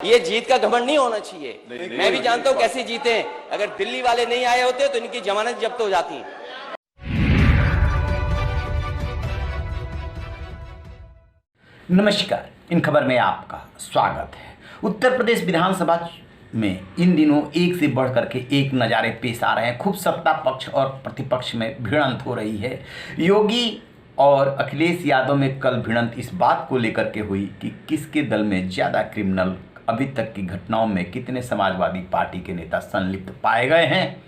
ये जीत का घमंड नहीं होना चाहिए। मैं भी जानता हूं कैसे जीते हैं। अगर दिल्ली वाले नहीं आए होते तो इनकी जमानत जब्त हो जाती। नमस्कार, इन खबर में आपका स्वागत है। उत्तर प्रदेश विधानसभा में इन दिनों एक से बढ़ करके एक नज़ारे पेश आ रहे हैं। खूब सत्ता पक्ष और प्रतिपक्ष में भिड़ंत हो रही है। योगी और अखिलेश यादव में कल भिड़ंत इस बात को लेकर के हुई कि किसके दल में ज़्यादा क्रिमिनल, अभी तक की घटनाओं में कितने समाजवादी पार्टी के नेता संलिप्त पाए गए हैं।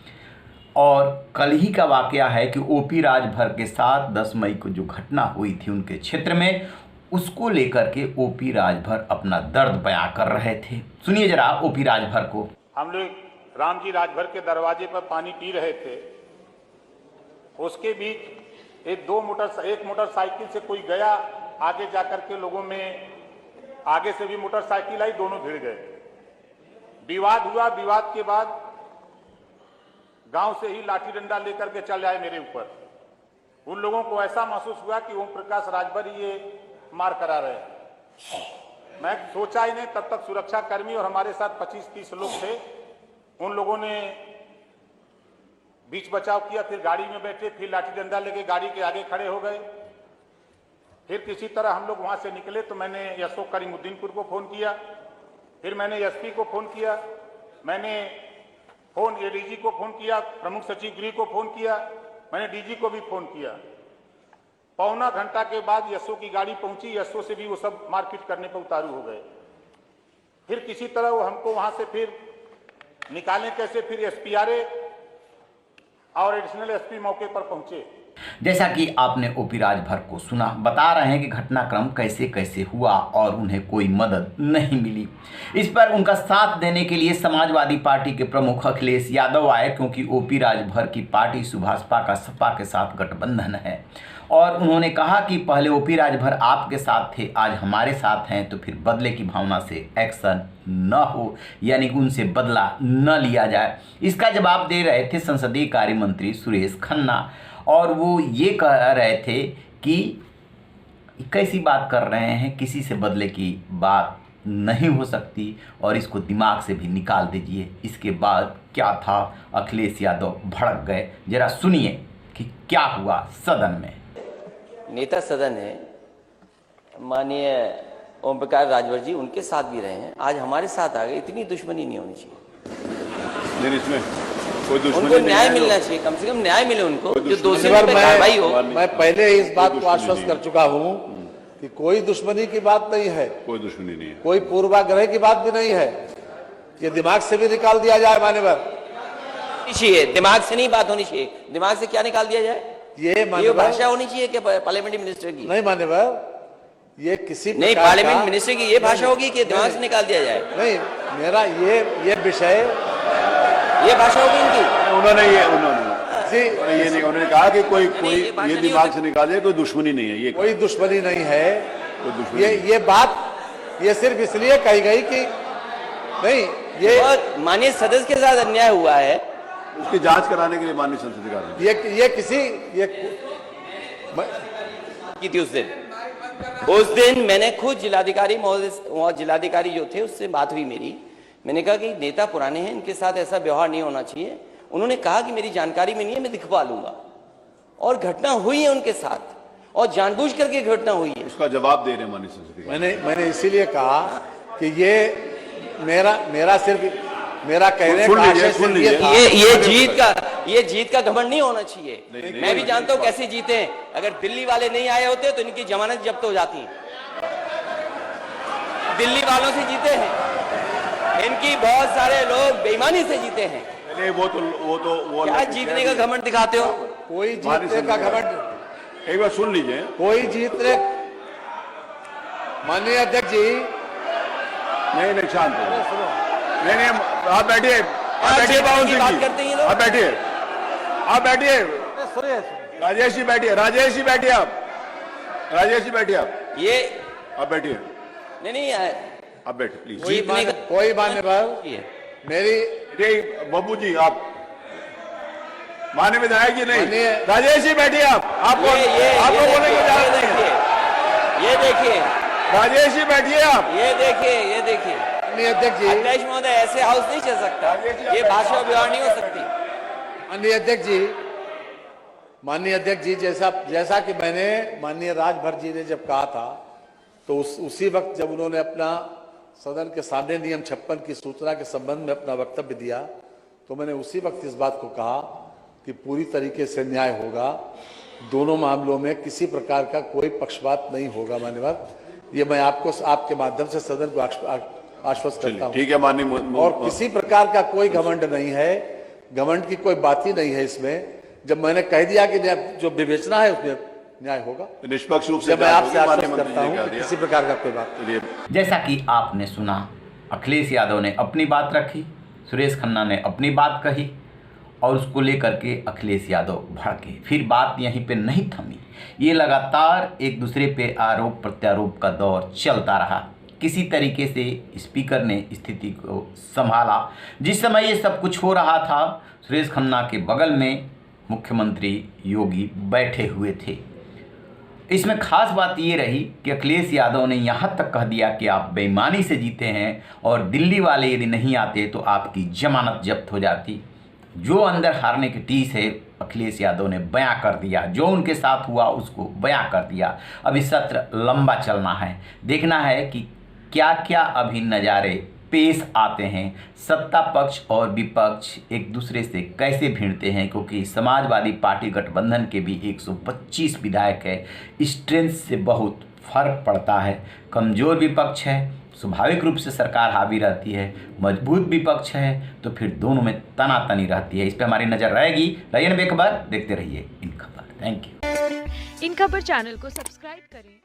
और कल ही का वाकया है कि ओपी राजभर के साथ 10 मई को जो घटना हुई थी उनके क्षेत्र में, उसको लेकर के ओपी राजभर अपना दर्द बयां कर रहे थे। सुनिए जरा ओपी राजभर को। हम लोग रामजी राजभर के दरवाजे पर पानी पी रहे थे, उसके बीच एक मोटरसाइकिल से कोई गया, आगे जाकर के लोगों में आगे से भी मोटरसाइकिल आई, दोनों भिड़ गए, विवाद हुआ। विवाद के बाद गांव से ही लाठी डंडा लेकर के चल आए मेरे ऊपर। उन लोगों को ऐसा महसूस हुआ कि ओम प्रकाश राजभर ये मार करा रहे हैं। मैं सोचा ही नहीं, तब तक सुरक्षा कर्मी और हमारे साथ 25-30 लोग थे। उन लोगों ने बीच बचाव किया, फिर गाड़ी में बैठे, फिर लाठी डंडा लेके गाड़ी के आगे खड़े हो गए। फिर किसी तरह हम लोग वहां से निकले तो मैंने एसओ करीमुद्दीनपुर को फोन किया, फिर मैंने एसपी को फोन किया, मैंने एडीजी को फोन किया, प्रमुख सचिव गृह को फोन किया, मैंने डीजी को भी फोन किया। पौना घंटा के बाद एसओ की गाड़ी पहुंची, एसओ से भी वो सब मारपीट करने पर उतारू हो गए। फिर किसी तरह वो हमको वहां से फिर निकालें कैसे, फिर एसपीआरए और एडिशनल एसपी मौके पर पहुंचे। जैसा कि आपने ओपी राजभर को सुना, बता रहे हैं कि घटनाक्रम कैसे कैसे हुआ और उन्हें कोई मदद नहीं मिली। इस पर उनका साथ देने के लिए समाजवादी पार्टी के प्रमुख अखिलेश यादव आए, क्योंकि ओपी राजभर की पार्टी सुभाषपा का सपा के साथ गठबंधन है। और उन्होंने कहा कि पहले ओपी राजभर आपके साथ थे, आज हमारे साथ हैं, तो फिर बदले की भावना से एक्शन न हो, यानी उनसे बदला न लिया जाए। इसका जवाब दे रहे थे संसदीय कार्य मंत्री सुरेश खन्ना, और वो ये कह रहे थे कि कैसी बात कर रहे हैं, किसी से बदले की बात नहीं हो सकती और इसको दिमाग से भी निकाल दीजिए। इसके बाद क्या था, अखिलेश यादव भड़क गए। जरा सुनिए कि क्या हुआ सदन में। नेता सदन है माननीय ओम प्रकाश राजभर जी, उनके साथ भी रहे हैं, आज हमारे साथ आ गए। इतनी दुश्मनी नहीं होनी चाहिए। नहीं, इसमें कोई दुश्मनी उनको न्याय मिलना चाहिए, कम से कम न्याय मिले उनको, जो दोषी बार पे कार्रवाई हो। मैं पहले इस बात को आश्वस्त कर चुका हूं कि कोई दुश्मनी की बात नहीं है, कोई दुश्मनी नहीं है, कोई पूर्वाग्रह की बात भी नहीं है। ये दिमाग से भी निकाल दिया जाए मान्यवर। दिमाग से नहीं बात होनी चाहिए। दिमाग से क्या निकाल दिया जाए? ये भाषा होनी चाहिए कि पार्लियामेंट मिनिस्टर की? नहीं मान्यवर, ये किसी नहीं, पार्लियामेंट मिनिस्टर की ये भाषा होगी कि दिमाग से निकाल दिया जाए? नहीं, मेरा ये विषय, ये भाषा होगी इनकी। उन्होंने ये नहीं, उन्होंने कहा कि कोई ये दिमाग से निकाले, कोई दुश्मनी नहीं है। ये कोई दुश्मनी नहीं है। कोई दुश्मनी ये बात ये सिर्फ इसलिए कही गई कि नहीं, ये माननीय सदस्य के साथ अन्याय हुआ है, उसकी जांच कराने के लिए माननीय संसदीय कार्य ये किसी की थी उस दिन मैंने खुद जिलाधिकारी महोदय, जिलाधिकारी जो थे उससे बात हुई मेरी। मैंने कहा कि नेता पुराने हैं, इनके साथ ऐसा व्यवहार नहीं होना चाहिए। उन्होंने कहा कि मेरी जानकारी में नहीं है, मैं दिखवा लूंगा। और घटना हुई है उनके साथ, और जानबूझ करके घटना हुई है। उसका जवाब दे रहे हैं माननीय संसदीय। मैंने इसीलिए कहा कि ये मेरा सिर्फ मेरा कहने का ये जीत का घमंड नहीं होना चाहिए। मैं भी जानता हूं कैसे जीते हैं। अगर दिल्ली वाले नहीं आए होते तो इनकी जमानत जब्त हो जाती। दिल्ली वालों से जीते हैं, इनकी बहुत सारे लोग बेईमानी से जीते हैं। वो क्या जीतने का घमंड दिखाते हो? कोई जीतने का घमंड, एक बार सुन लीजिए। कोई जीतने, माननीय अध्यक्ष जी, नहीं शांत हो। नहीं, आप बैठिए, आप बैठिए, बाबू सिंह जी, आप बैठिए, आप बैठिए। राजेश जी बैठिए, राजेश जी बैठिए, राजेश जी बैठिए, आप बैठिए। नहीं आप बैठिए प्लीज। कोई मान्यवर, मेरी बाबू जी, आप मान्य विधायक जी नहीं, राजेश जी बैठिए। आपको बोलने की इजाजत नहीं है। ये देखिए राजेश जी बैठिए आप। ये देखिए माननीय अध्यक्ष जी, अध्यक्ष महोदय, ऐसे हाउस नहीं चल सकता, ये भाषा और व्यवहार नहीं हो सकती। माननीय अध्यक्ष जी, जैसा कि मैंने माननीय राजभर जी ने जब कहा था, तो उसी वक्त जब उन्होंने अपना सदन के सामने नियम 56 की सूचना के संबंध में अपना वक्तव्य दिया, तो मैंने उसी वक्त इस बात को कहा कि पूरी तरीके से न्याय होगा, दोनों मामलों में किसी प्रकार का कोई पक्षपात नहीं होगा। मान्यवर, ये मैं आपको आपके माध्यम से सदन को आश्वस्त करता हूं। ठीक है माननीय, और किसी प्रकार का कोई घमंड नहीं है, घमंड की कोई बात ही नहीं है इसमें। जब मैंने कह दिया कि जो विवेचना है उसमें न्याय होगा, निष्पक्ष रूप से मैं आपसे आश्वस्त माननीय करता हूं कि किसी प्रकार का कोई बात नहीं। जैसा कि आपने सुना, अखिलेश यादव ने अपनी बात रखी, सुरेश खन्ना ने अपनी बात कही और उसको लेकर के अखिलेश यादव भड़के। फिर बात यहीं पे नहीं थमी, ये लगातार एक दूसरे पे आरोप प्रत्यारोप का दौर चलता रहा। किसी तरीके से स्पीकर ने स्थिति को संभाला। जिस समय ये सब कुछ हो रहा था, सुरेश खन्ना के बगल में मुख्यमंत्री योगी बैठे हुए थे। इसमें खास बात ये रही कि अखिलेश यादव ने यहाँ तक कह दिया कि आप बेईमानी से जीते हैं और दिल्ली वाले यदि नहीं आते तो आपकी जमानत जब्त हो जाती। जो अंदर हारने की टीस है अखिलेश यादव ने बयां कर दिया, जो उनके साथ हुआ उसको बयां कर दिया। अभी सत्र लंबा चलना है, देखना है कि क्या क्या अभी नज़ारे पेश आते हैं, सत्ता पक्ष और विपक्ष एक दूसरे से कैसे भिड़ते हैं, क्योंकि समाजवादी पार्टी गठबंधन के भी 125 विधायक है, स्ट्रेंथ से बहुत फर्क पड़ता है। कमज़ोर विपक्ष है, स्वाभाविक रूप से सरकार हावी रहती है, मजबूत विपक्ष है तो फिर दोनों में तनातनी रहती है। इस पर हमारी नज़र रहेगी। रहिए बेखबर, देखते रहिए इन खबर। Thank you. इन खबर चैनल को सब्सक्राइब करें।